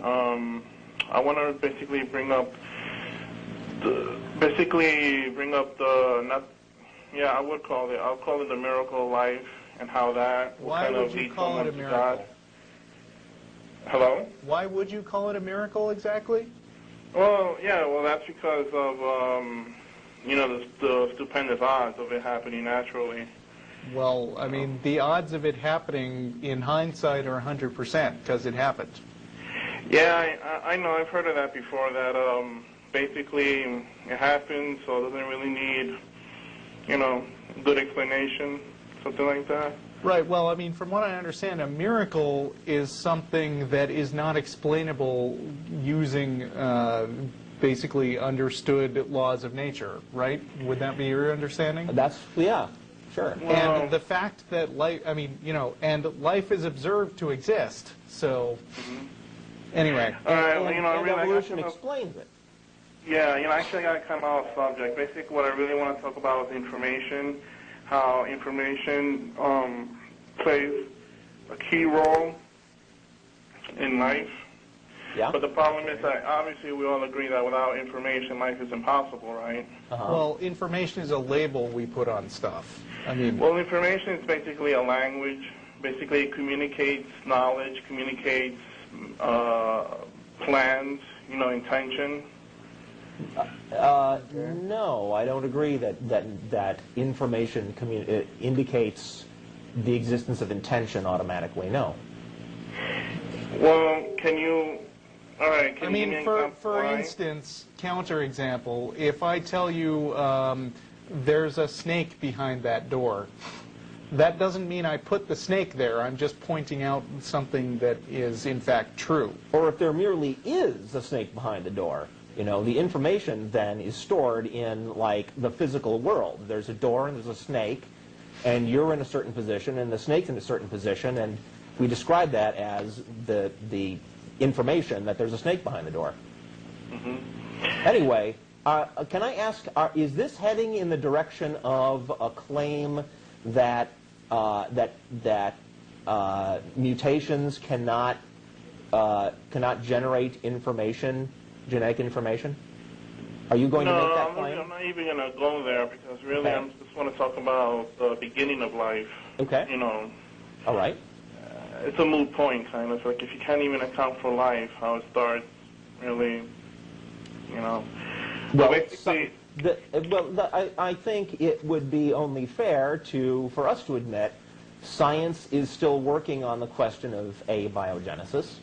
I want to basically bring up the I'll call it the miracle of life, and how that will kind of lead someone to God. Hello? Why would you call it a miracle exactly? Well, that's because of the stupendous odds of it happening naturally. Well, I mean, the odds of it happening in hindsight are 100% because it happened. Yeah, I know. I've heard of that before, that basically it happens, so it doesn't really need, good explanation, something like that. Right. Well, I mean, from what I understand, a miracle is something that is not explainable using basically understood laws of nature, right? Would that be your understanding? Yeah. Sure. Well, and the fact that life, and life is observed to exist. So, anyway. All right. Evolution explains it. Yeah. Actually, I got kind of off subject. Basically, what I really want to talk about is information. How information plays a key role in life. Yeah. But the problem is that obviously we all agree that without information, life is impossible, right? Well, information is a label we put on stuff. Well, information is basically a language. Basically, it communicates knowledge, communicates plans, intention. No, I don't agree that information indicates the existence of intention automatically. No. Well, can you? All right. Can you give me an example? For instance, counterexample. If I tell you there's a snake behind that door, that doesn't mean I put the snake there. I'm just pointing out something that is in fact true. Or if there merely is a snake behind the door. The information then is stored in, like, the physical world. There's a door and there's a snake, and you're in a certain position, and the snake's in a certain position, and we describe that as the information that there's a snake behind the door. Anyway, can I ask, is this heading in the direction of a claim that mutations cannot generate information? Genetic information? Are you going to make that claim? I'm not even going to go there, because really I just want to talk about the beginning of life. Okay. All right. It's a moot point, kind of. Like, if you can't even account for life, how it starts, really, Well, basically... I think it would be only fair for us to admit science is still working on the question of abiogenesis.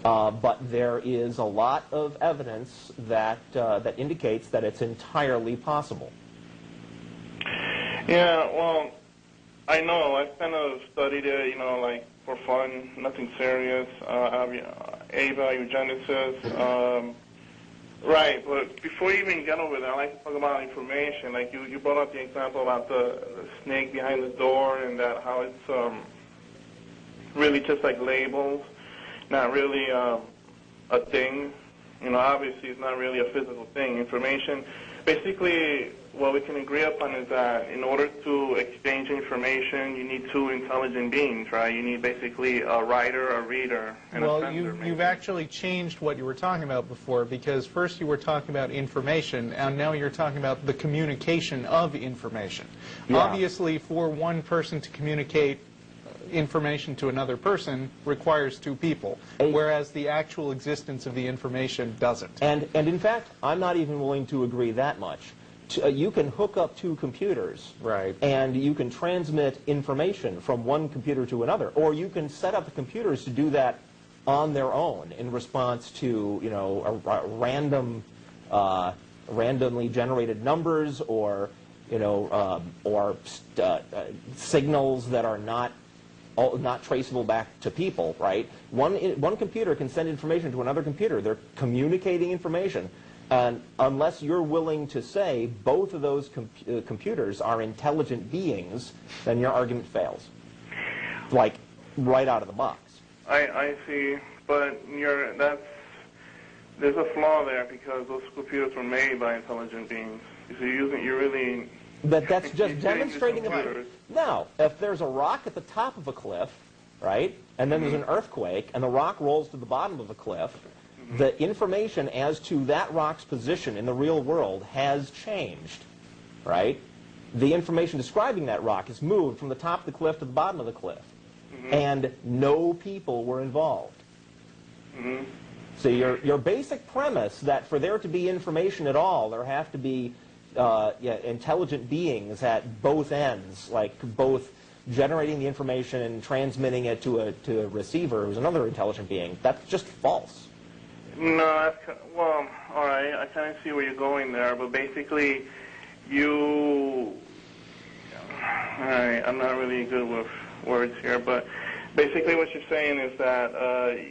But there is a lot of evidence that indicates that it's entirely possible. Yeah, well, I know. I've kind of studied it, like for fun, nothing serious. Abiogenesis. Right, but before you even get over there, I like to talk about information. Like you brought up the example about the snake behind the door, and that how it's really just like labels. Not really a thing. Obviously it's not really a physical thing. Information, basically what we can agree upon is that in order to exchange information, you need two intelligent beings, right? You need basically a writer, a reader, and a sender. You've actually changed what you were talking about before, because first you were talking about information, and now you're talking about the communication of information. Yeah. Obviously, for one person to communicate information to another person requires two people, whereas the actual existence of the information doesn't. And in fact, I'm not even willing to agree that much. You can hook up two computers, right, and you can transmit information from one computer to another, or you can set up the computers to do that on their own in response to randomly generated numbers or signals that are not traceable back to people, right? One computer can send information to another computer. They're communicating information. And unless you're willing to say both of those computers are intelligent beings, then your argument fails. Like, right out of the box. I see. But there's a flaw there, because those computers were made by intelligent beings. You're really... But that's just demonstrating the... Now, if there's a rock at the top of a cliff, right? And then there's an earthquake, and the rock rolls to the bottom of the cliff. The information as to that rock's position in the real world has changed, right? The information describing that rock has moved from the top of the cliff to the bottom of the cliff. And no people were involved. So your basic premise that for there to be information at all, there have to be intelligent beings at both ends, like both generating the information and transmitting it to a receiver who's another intelligent being, that's just false. No, well, all right, I kind of see where you're going there, but basically all right, I'm not really good with words here, but basically what you're saying is that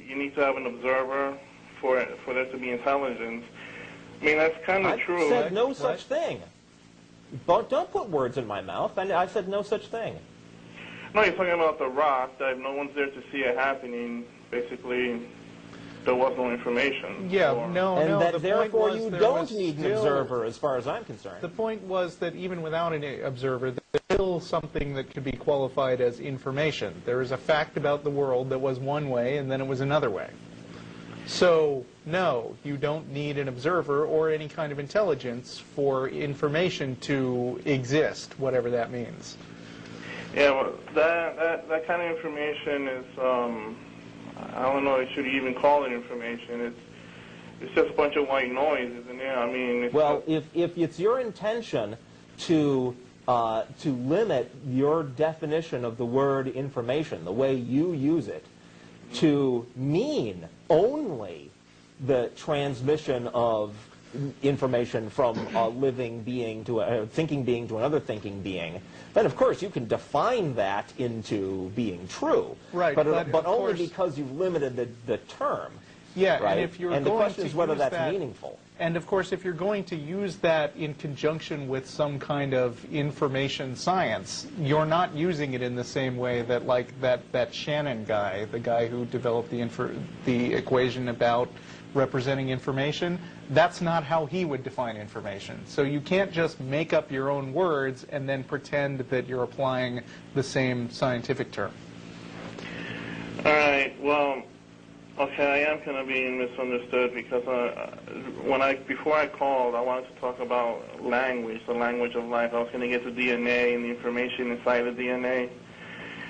you need to have an observer for there to be intelligence. I mean, that's kind of true. I said no such thing. Don't put words in my mouth. I said no such thing. No, you're talking about the rock, that if no one's there to see it happening, basically there was no information. Yeah, and that therefore you don't need an observer as far as I'm concerned. The point was that even without an observer, there's still something that could be qualified as information. There is a fact about the world that was one way and then it was another way. So, no, you don't need an observer or any kind of intelligence for information to exist, whatever that means. Yeah, well, that kind of information is, I don't know, you should even call it information. It's just a bunch of white noise, isn't it? I mean, well, if it's your intention to limit your definition of the word information, the way you use it, to mean only the transmission of information from a living being to a thinking being to another thinking being, then of course you can define that into being true. Right. But only because you've limited the term. Yeah, right? and if you're and going the question to is whether use that's that, meaningful. And of course, if you're going to use that in conjunction with some kind of information science, you're not using it in the same way that, like, that Shannon guy, the guy who developed the equation about representing information, that's not how he would define information. So you can't just make up your own words and then pretend that you're applying the same scientific term. all right, well, okay, I am kind of being misunderstood because before I called, I wanted to talk about language, the language of life. I was going to get to DNA and the information inside of DNA.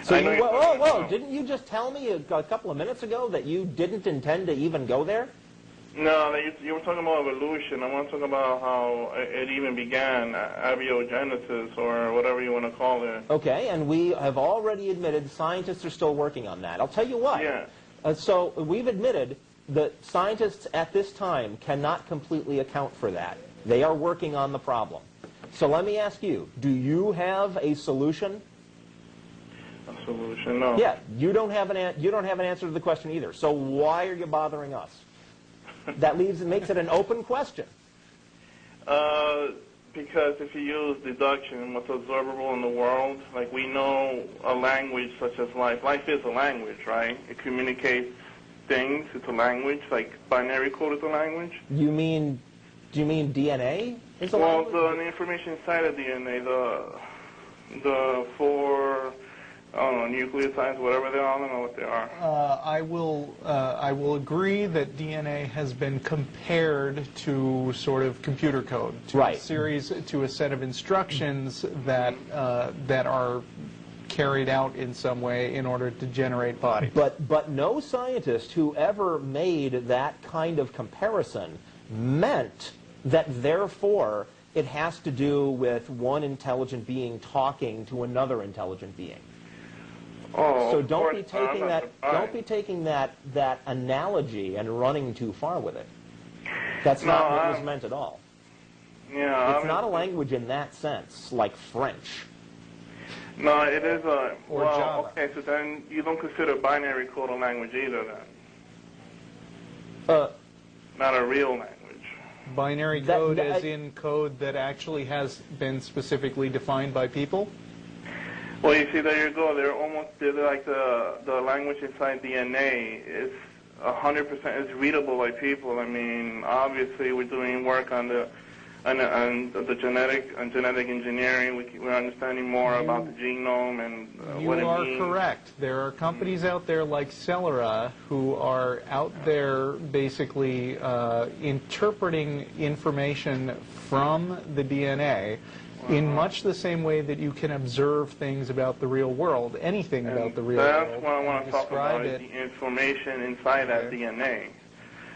So whoa, didn't you just tell me a couple of minutes ago that you didn't intend to even go there? No, you were talking about evolution. I want to talk about how it even began, abiogenesis, or whatever you want to call it. Okay, and we have already admitted scientists are still working on that. I'll tell you what. Yeah. So we've admitted that scientists at this time cannot completely account for that. They are working on the problem. So let me ask you, do you have a solution? A solution? No. Yeah, you don't have an answer to the question either. So why are you bothering us? That makes it an open question. Because if you use deduction, what's observable in the world, like we know a language such as life. Life is a language, right? It communicates things. It's a language, like binary code is a language. Do you mean DNA is a language? Well, the information inside of DNA, the four, I don't know, nucleotides, whatever they are, I don't know what they are. I will agree that DNA has been compared to sort of computer code, to a set of instructions that are carried out in some way in order to generate bodies. But no scientist who ever made that kind of comparison meant that therefore it has to do with one intelligent being talking to another intelligent being. Oh, so don't be taking that analogy and running too far with it. That's not what was meant at all. Yeah, it's not a language in that sense, like French. No, it is a Java. Okay, so then you don't consider binary code a language either, then? Not a real language. Binary code as in code that actually has been specifically defined by people? Well, you see, there you go. They're like the language inside DNA is 100% is readable by people. I mean, obviously, we're doing work on the and the genetic engineering. We're understanding more about the genome and what it means. You are correct. There are companies out there like Celera who are out there basically interpreting information from the DNA in much the same way that you can observe things about the real world, anything about the real world. That's what I want to talk about, is the information inside that DNA.